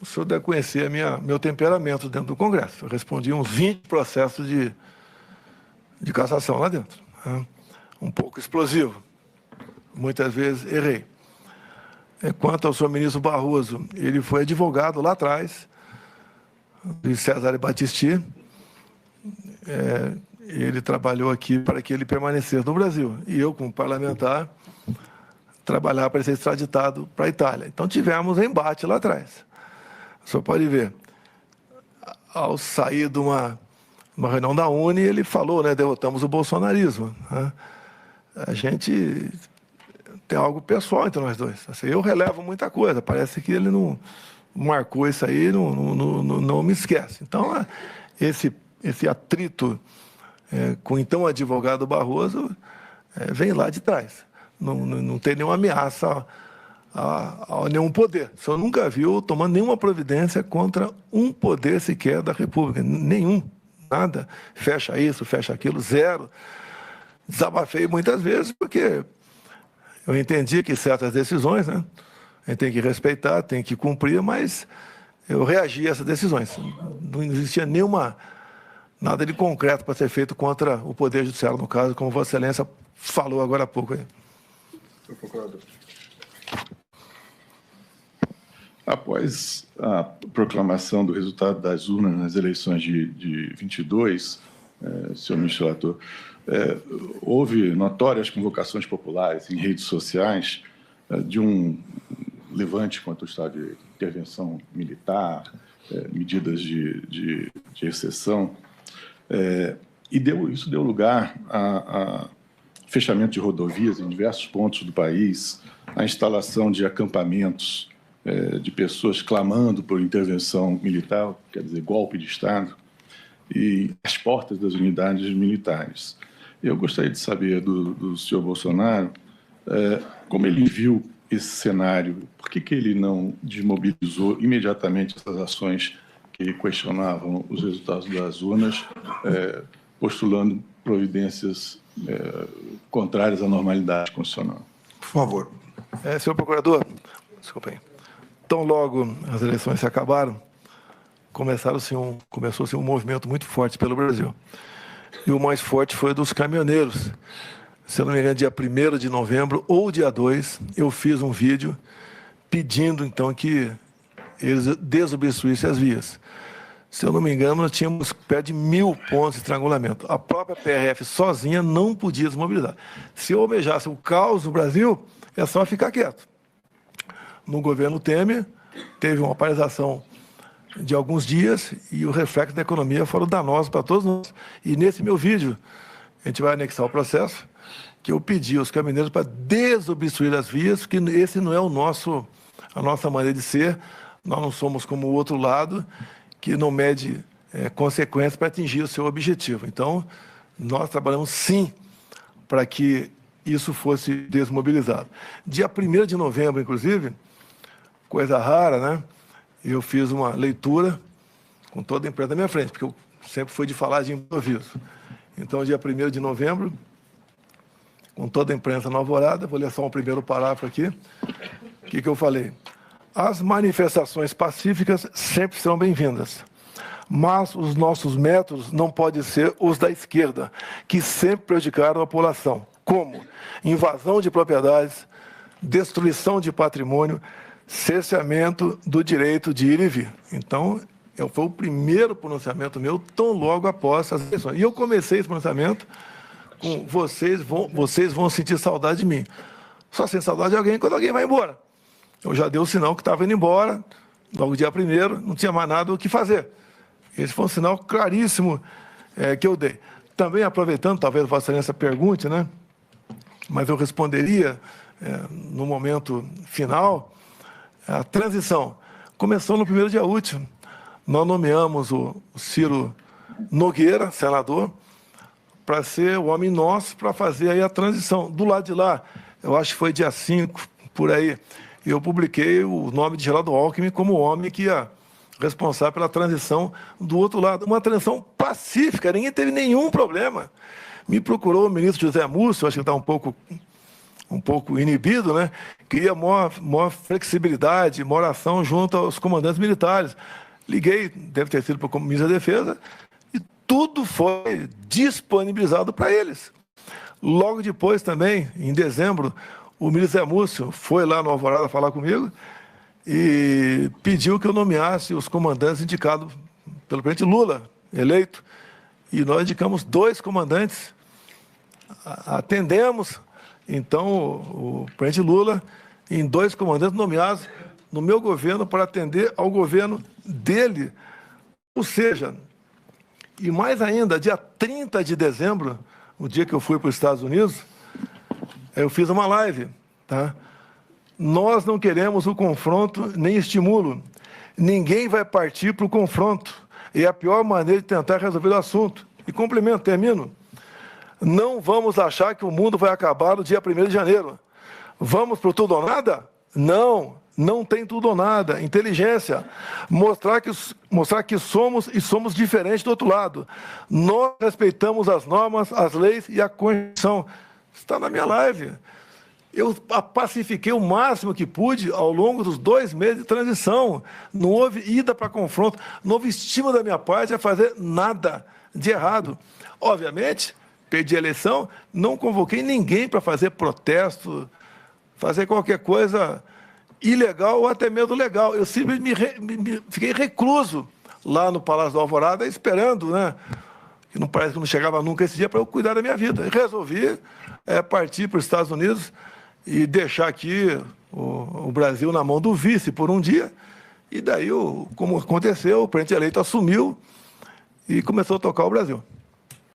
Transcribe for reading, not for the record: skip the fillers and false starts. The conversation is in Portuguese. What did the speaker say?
o senhor deve conhecer meu temperamento dentro do Congresso. Eu respondi uns 20 processos de cassação lá dentro. Né? Um pouco explosivo. Muitas vezes errei. Quanto ao senhor ministro Barroso, ele foi advogado lá atrás, de Cesare Battisti. Ele trabalhou aqui para que ele permanecesse no Brasil. E eu, como parlamentar, trabalhava para ele ser extraditado para a Itália. Então, tivemos um embate lá atrás. O senhor pode ver, ao sair de uma reunião da Uni, ele falou, né, derrotamos o bolsonarismo. Né? A gente tem algo pessoal entre nós dois. Assim, eu relevo muita coisa, parece que ele não marcou isso aí, não me esquece. Então, esse atrito com o então advogado Barroso vem lá de trás. Não tem nenhuma ameaça a nenhum poder. O senhor nunca viu tomando nenhuma providência contra um poder sequer da República. Nenhum. Nada. Fecha isso, fecha aquilo, zero. Desabafei muitas vezes, porque eu entendi que certas decisões, né, a gente tem que respeitar, tem que cumprir, mas eu reagi a essas decisões. Não existia nada de concreto para ser feito contra o Poder Judiciário, no caso, como Vossa Excelência falou agora há pouco. Aí. Senhor Procurador. Após a proclamação do resultado das urnas nas eleições de 22, senhor ministro relator, houve notórias convocações populares em redes sociais de um levante contra o estado de intervenção militar, medidas de exceção, isso deu lugar a fechamento de rodovias em diversos pontos do país, a instalação de acampamentos de pessoas clamando por intervenção militar, quer dizer, golpe de Estado, e as portas das unidades militares. Eu gostaria de saber do senhor Bolsonaro como ele viu esse cenário, por que ele não desmobilizou imediatamente essas ações que questionavam os resultados das urnas, postulando providências contrárias à normalidade constitucional. Por favor. Senhor Procurador, desculpa aí. Tão logo as eleições se acabaram, começou-se um movimento muito forte pelo Brasil. E o mais forte foi dos caminhoneiros. Se eu não me engano, dia 1º de novembro ou dia 2, eu fiz um vídeo pedindo, então, que eles desobstruíssem as vias. Se eu não me engano, nós tínhamos perto de 1.000 pontos de estrangulamento. A própria PRF sozinha não podia desmobilizar. Se eu almejasse o caos no Brasil, é só ficar quieto. No governo Temer, teve uma paralisação de alguns dias e o reflexo da economia foram danosos para todos nós. E nesse meu vídeo, a gente vai anexar o processo, que eu pedi aos caminhoneiros para desobstruir as vias, porque esse não é a nossa maneira de ser. Nós não somos como o outro lado, que não mede consequências para atingir o seu objetivo. Então, nós trabalhamos sim para que isso fosse desmobilizado. Dia 1º de novembro, inclusive, coisa rara, né? Eu fiz uma leitura com toda a imprensa na minha frente, porque eu sempre fui de falar de improviso. Então, dia 1º de novembro, com toda a imprensa na alvorada, vou ler só um primeiro parágrafo aqui. O que eu falei? As manifestações pacíficas sempre serão bem-vindas, mas os nossos métodos não podem ser os da esquerda, que sempre prejudicaram a população, como invasão de propriedades, destruição de patrimônio, cerceamento do direito de ir e vir. Então, foi o primeiro pronunciamento meu, tão logo após as eleições. E eu comecei esse pronunciamento com vocês vão sentir saudade de mim. Só sente saudade de alguém quando alguém vai embora. Eu já dei o sinal que estava indo embora, logo dia 1º, não tinha mais nada o que fazer. Esse foi um sinal claríssimo que eu dei. Também aproveitando, talvez Vossa Excelência pergunte, né? Mas eu responderia no momento final. A transição começou no primeiro dia útil. Nós nomeamos o Ciro Nogueira, senador, para ser o homem nosso para fazer aí a transição. Do lado de lá, eu acho que foi dia 5, por aí, eu publiquei o nome de Geraldo Alckmin como o homem que ia responsável pela transição do outro lado. Uma transição pacífica, ninguém teve nenhum problema. Me procurou o ministro José Múcio, acho que está um pouco um pouco inibido, né? Queria maior flexibilidade, maior ação junto aos comandantes militares. Liguei, deve ter sido para o ministro da Defesa, e tudo foi disponibilizado para eles. Logo depois também, em dezembro, o ministro Zé Múcio foi lá no Alvorada falar comigo e pediu que eu nomeasse os comandantes indicados pelo presidente Lula, eleito. E nós indicamos 2 comandantes, atendemos, então, o presidente Lula em 2 comandantes nomeados no meu governo para atender ao governo dele. Ou seja, e mais ainda, dia 30 de dezembro, o dia que eu fui para os Estados Unidos, eu fiz uma live, tá? Nós não queremos o confronto nem estímulo. Ninguém vai partir para o confronto. É a pior maneira de tentar resolver o assunto. E complemento, termino. Não vamos achar que o mundo vai acabar no dia 1º de janeiro. Vamos para o tudo ou nada? Não, não tem tudo ou nada. Inteligência. Mostrar que somos diferentes do outro lado. Nós respeitamos as normas, as leis e a Constituição. Está na minha live. Eu pacifiquei o máximo que pude ao longo dos 2 meses de transição. Não houve ida para confronto, não houve estímulo da minha parte a fazer nada de errado. Obviamente, perdi a eleição, não convoquei ninguém para fazer protesto, fazer qualquer coisa ilegal ou até mesmo legal. Eu simplesmente fiquei recluso lá no Palácio do Alvorada, esperando, né? Que não parece que não chegava nunca esse dia para eu cuidar da minha vida. E resolvi partir para os Estados Unidos e deixar aqui o Brasil na mão do vice por um dia. E daí, como aconteceu, o presidente eleito assumiu e começou a tocar o Brasil.